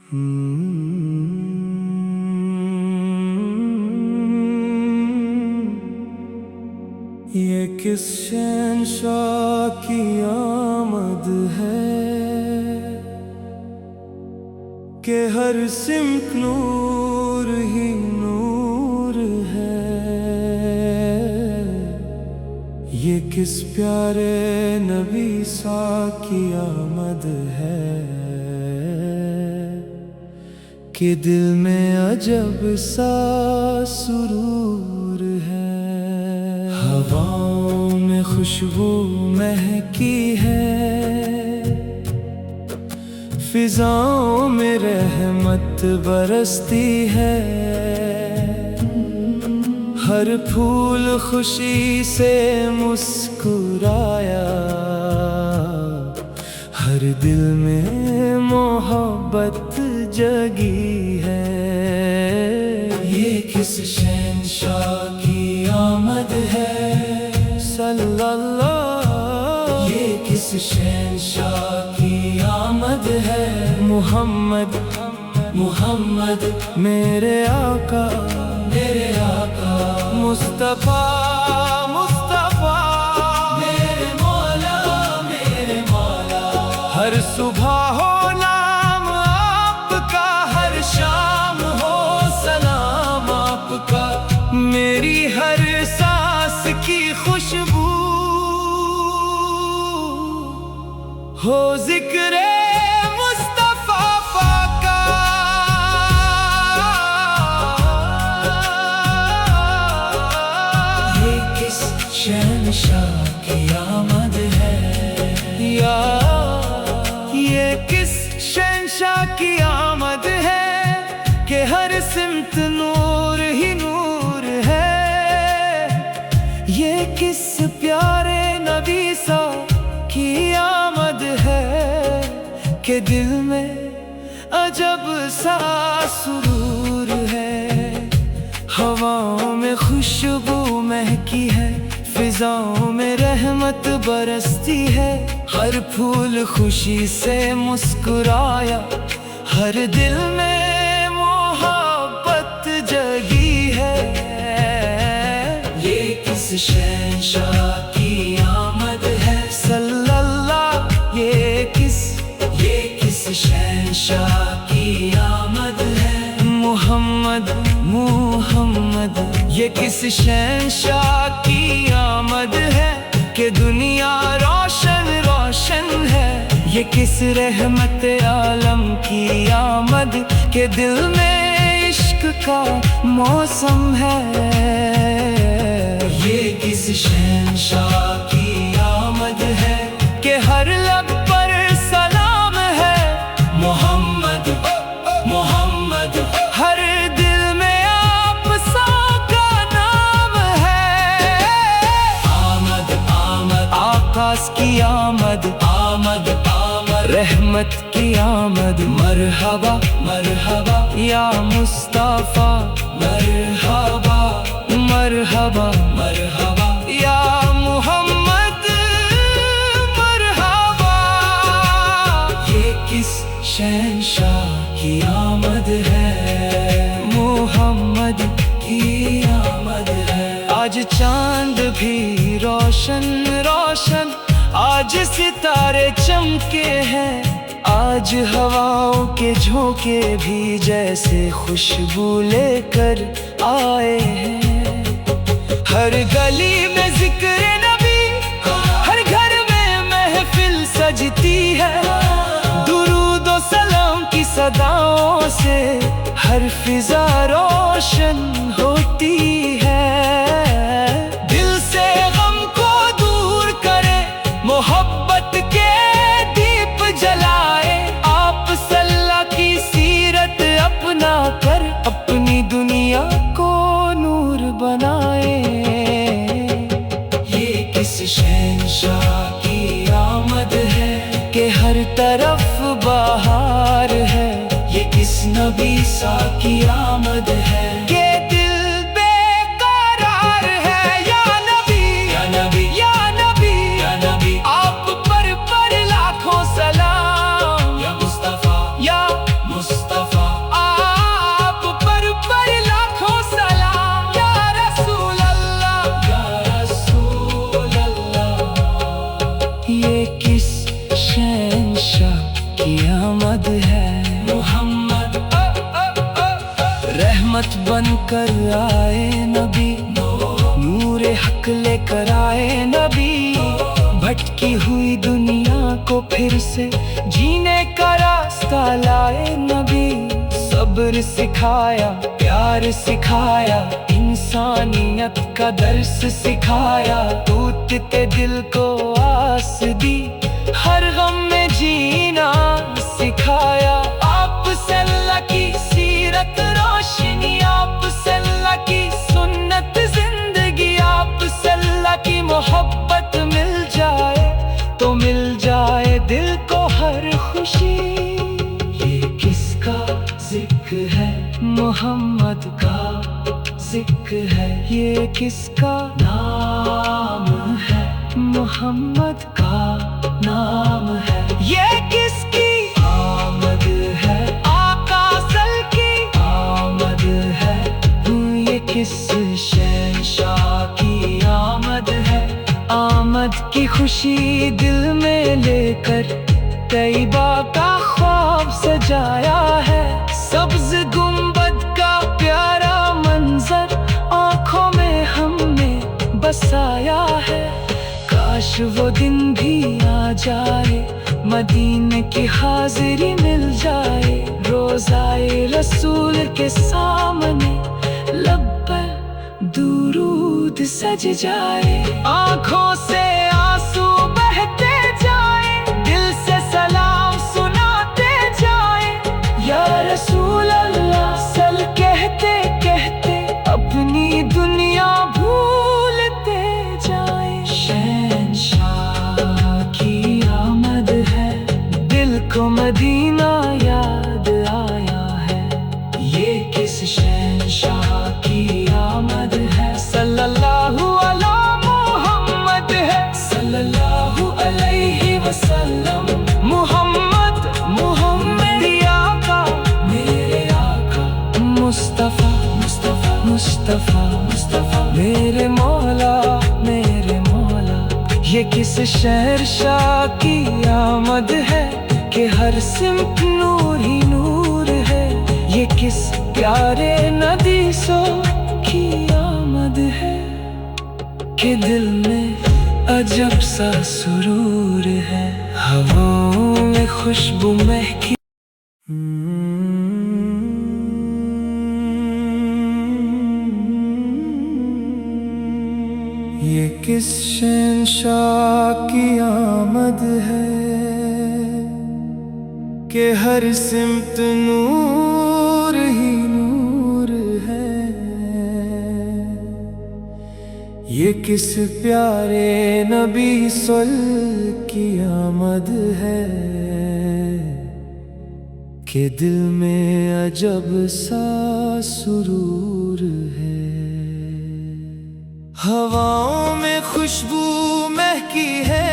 یہ کس شہنشاہ کی آمد ہے کہ ہر سمت نور ہی نور ہے؟ یہ کس پیارے نبی سا کی آمد ہے کہ دل میں عجب سا سرور ہے؟ ہواؤں میں خوشبو مہکی ہے، فضاؤں میں رحمت برستی ہے، ہر پھول خوشی سے مسکرایا، ہر دل میں محبت جگی ہے۔ یہ کس شہنشاہ کی آمد ہے صلی اللہ، یہ کس شہنشاہ کی آمد ہے؟ محمد محمد میرے آقا میرے آقا، مصطفیٰ مصطفیٰ میرے مولا میرے مولا، ہر صبح ہو نام آپ کا، ہر شام ہو سلام آپ کا، میری ہر سانس کی خوشبو ہو ذکر مصطفیٰ پاکا۔ یہ کس شہنشاہ کی آمد ہے یا یہ کس شہنشاہ کی آمد ہے کہ ہر سمت نور ہی نور ہے؟ یہ کس پیارے نبی سا کی آمد ہے کہ دل میں عجب سا سرور ہے؟ ہواؤں میں خوشبو مہکی ہے، فضاؤں میں رحمت برستی ہے، ہر پھول خوشی سے مسکرایا، ہر دل میں محبت جگی ہے۔ یہ کس شہنشاہ کی آمد ہے صلی اللہ، یہ کس شہنشاہ کی آمد ہے؟ محمد محمد یہ کس شہنشاہ کی آمد ہے کہ دنیا روشن روشن ہے؟ یہ کس رحمت عالم کی آمد کہ دل میں عشق کا موسم ہے؟ یہ کس شہنشاہ کی آمد ہے کہ ہر لب پر سلام ہے؟ محمد محمد ہر دل میں آپ سا کا نام ہے۔ آمد آمد آقاس کی آمد، آمد آمد رحمت کی آمد، مرحبا مرحبا یا مصطفیٰ، مرحبا مرحبا مرحبا یا محمد، مرحبا۔ یہ کس شہنشاہ کی آمد ہے؟ محمد کی آمد ہے۔ آج چاند بھی روشن روشن، آج ستارے چمکے ہیں، آج ہواؤں کے جھونکے بھی جیسے خوشبو لے کر آئے ہیں، ہر گلی میں ذکر نبی، ہر گھر میں محفل سجتی ہے، درود و سلام کی صداؤں سے ہر فضا روشن ہوتی ہے۔ دل سے غم کو دور کرے، محبت کے دیپ جلائے، آپ صلی اللہ کی سیرت اپنا کر اپنی دنیا کو نور بنائے۔ یہ کس شہنشاہ کی آمد ہے کہ ہر طرف بہار ہے؟ یہ کس نبی سا کی آمد ہے کہ دل بے قرار ہے؟ یا نبی یا نبی یا نبی یا نبی، آپ پر لاکھوں سلام، یا مصطفیٰ یا مصطفیٰ۔ आमद है मोहम्मद। रहमत बनकर आए नबी, नूरे हक लेकर आए नबी। भटकी हुई दुनिया को फिर से जीने का रास्ता लाए नबी। सब्र सिखाया, प्यार सिखाया, इंसानियत का दर्स सिखाया। टूटते दिल को आस दी, हर गम में जीना सिखाया। आप से अल्लाह की सीरत रोशनी, आप से अल्लाह की सुन्नत जिंदगी, आप से अल्लाह की मोहब्बत मिल जाए तो मिल जाए दिल को हर खुशी। ये किसका जिक्र है? मोहम्मद का जिक्र है। ये किसका नाम है? मोहम्मद का नाम है। ये किसकी आमद है? आका सल की आमद है। ये किस शहंशाह की आमद है? आमद की खुशी दिल में लेकर तैयबा का ख्वाब सजाया है। सब्ज गुंबद का प्यारा मंजर आंखों में हमने बसाया है। काश वो दिन भी आ जाए, मदीने की हाजिरी मिल जाए। रोज़ाए रसूल के सामने लब पर दुरूद सज जाए। आंखों से आंसू बहते जाए, दिल से सलाम सुनाते जाए। या रसूल अल्लाह सल कहते कहते अपनी दुनिया भूलते जाए। शहंशाह की आमद है, दिल को मदीना याद आया है। ये किस शहंशाह की आमद है? सल्लल्लाहु अला मुहम्मद है, सल्लल्लाहु अलैहि वसल्लम। मुहम्मद मुहम्मद आका मेरे आका, मुस्तफा मुस्तफा मुस्तफा मुस्तफा मेरे मौला मेरे मौला। ये किस शहंशाह की आमद है कि हर सिमत नूर ही नूर है। ये किस प्यारे नदीसों की आमद है कि दिल में अजब सा सुरूर है। हवाओं में खुशबू महकी। ये किस शहंशाह की आमद है कि हर सिमत नूर ही नूर है। ये किस प्यारे नबी सल की आमद है कि दिल में अजब सा सुरूर है। हवाओं में खुशबू महकी है,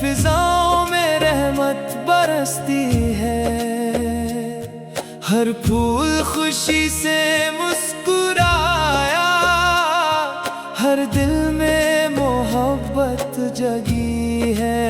फिजाओं में रहमत बरसती है। हर फूल खुशी से मुस्कुराया, हर दिल में मोहब्बत जगी है।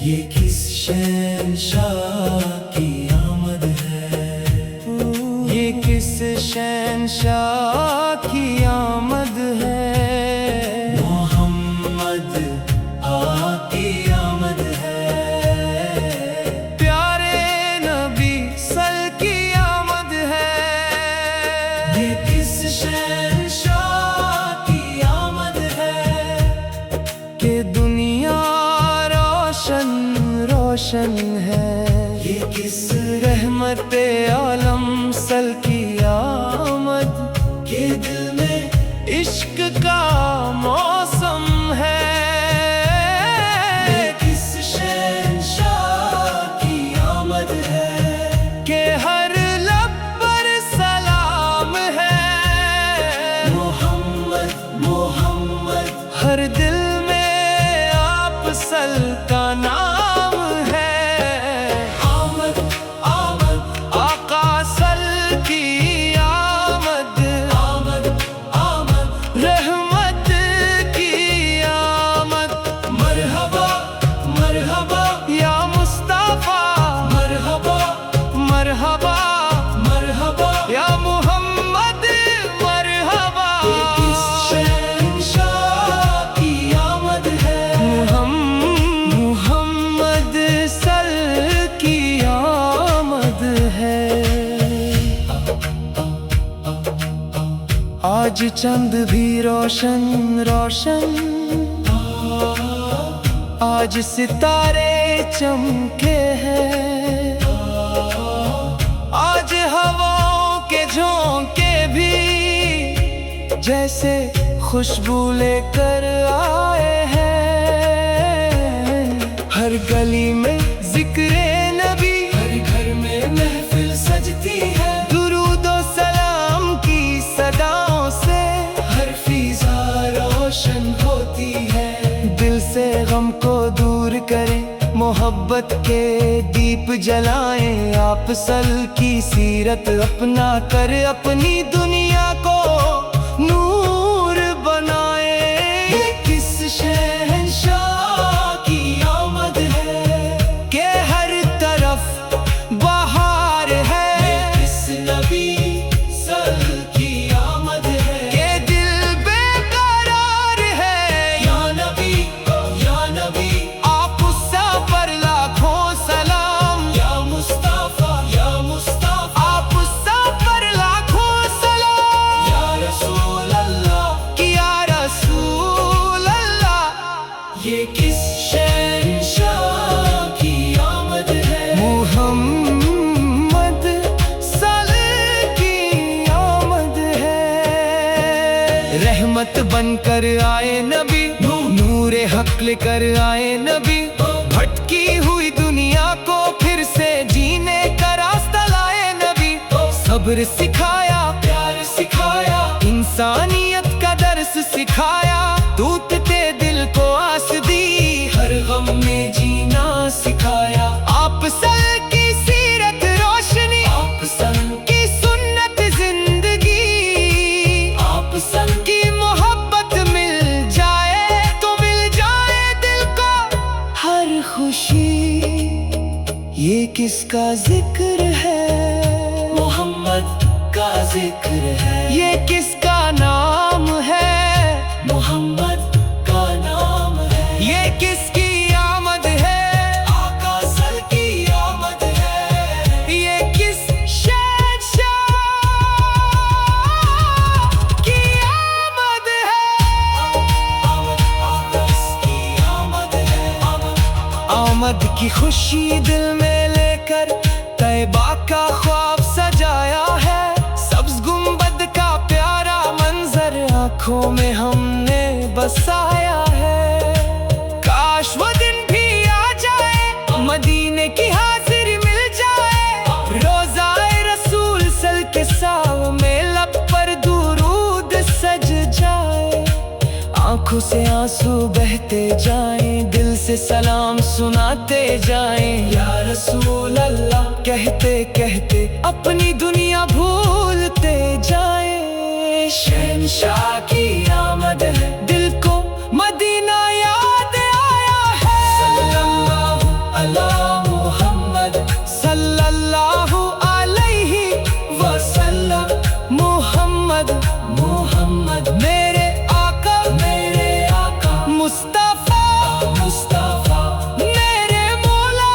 ये किस शहंशाह की आमद है? ये किस शहंशाह की आमद है? मोहम्मद आकी आमद है। प्यारे नबी सल की आमद है। ये किस शहंशाह की आमद है कि दुनिया रोशन रोशन है। ये किस रहमत आलम सल की आमद के दिल में इश्क का मौसम है। ये किस शहंशाह की आमद है कि हर लब पर सलाम है। मोहम्मद मोहम्मद हर दिल में आप सल का नाम है। आमद आमद आका सल की आमद, आमद आमद आज चंद भी रोशन रोशन, आज सितारे चमके हैं, आज हवाओं के झोंके भी जैसे खुशबू लेकर आए हैं। हर गली में जिक्रे नबी, हर घर में महफिल सजती है, दुरूद और सलाम की सदाओं से हर फिजा रोशन होती है। दिल से गम को दूर करें, मोहब्बत के दीप जलाएं, आप सल की सीरत अपना कर अपनी दुनिया को नूर बनाए। ये किस शहंशाह की आमद है कि हर तरफ बहार है। ये किस नबी सल की आमद है कि दिल बेकरार है। या नबी आप उससे पर लाखों सलाम। या मुस्तफा आप उससे पर लाखों सलाम। या रसूल ये किस शहंशाह की आमद है। मुहम्मद सल्लल्लाहु की आमद है। रहमत बनकर आए नबी, नूरे हक लेकर आए नबी, भटकी हुई दुनिया को फिर से जीने का रास्ता लाए नबी। सब्र सिखाया, प्यार सिखाया, इंसानियत का दर्स सिखाया, टूटते दिल को आस दी, हर गम में जीना सिखाया। आप सल की सीरत रोशनी, आप सल की सुन्नत जिंदगी, आप सल की मोहब्बत मिल जाए तो मिल जाए दिल को हर खुशी। ये किसका जिक्र है? मोहम्मद का जिक्र है। ये किसका नाम है? मोहम्मद का नाम है। ये किसकी आमद है? आका सल की आमद है। ये किस शहंशाह की आमद है? आमद की खुशी दिल में लेकर तैबा का ख्वाब सजाया है। सब्ज गुंबद का प्यारा मंजर आँखों में हमने बसाया है। काश वो दिन भी आ जाए, मदीने की हाजिरी मिल जाए, रोज़ाए रसूल सल के साव में लब पर दुरूद सज जाए। आंखों से आंसू बहते जाएं, दिल से सलाम सुनाते जाएं। या रसूल अल्लाह कहते कहते अपनी दुनिया भूलते जाएं। शहंशाह की आमद है, दिल को मदीना याद आया है। सल्लल्लाहु अला मुहम्मद, सल्लल्लाहु अलैहि वसल्लम। मोहम्मद मेरे आका मुस्तफा मेरे मौला।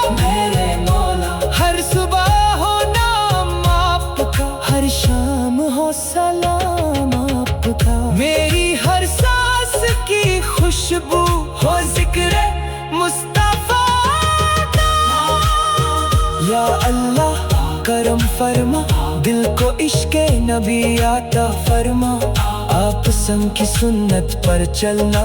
हर सुबह हो नाम आपका, हर शाम हो सलाम आपका। मेरी हर सांस की खुशबू हो जिक्र मुस्तफा का। या अल्लाह करम फरमा, दिल को इश्क़ नबी आता फरमा। आप संग की सुन्नत पर चलना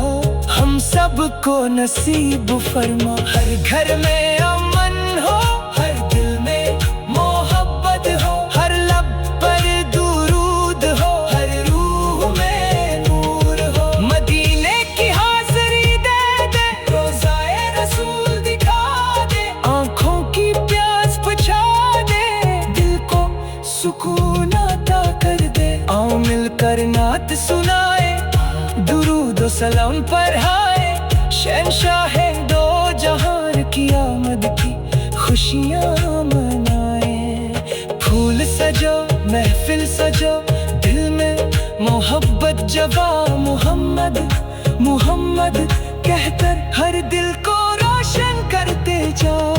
हम सबको नसीब फरमा। हर घर में अमन हो, हर दिल में मोहब्बत हो, हर लब पर दुरूद हो, हर रूह में नूर हो। मदीने की हाज़िरी दे दे, रोज़ाए रसूल दिखा दे, आँखों की प्यास बुझा दे, दिल को सुकून अता कर दे। आओ मिलकर नात सुनाए, दुरूद और सलाम पढ़ाए। शहंशाह दो जहान की आमद की खुशियाँ मनाए। फूल सजो महफिल सजो, दिल में मोहब्बत जवा। मुहम्मद कहकर हर दिल को रोशन करते जाओ।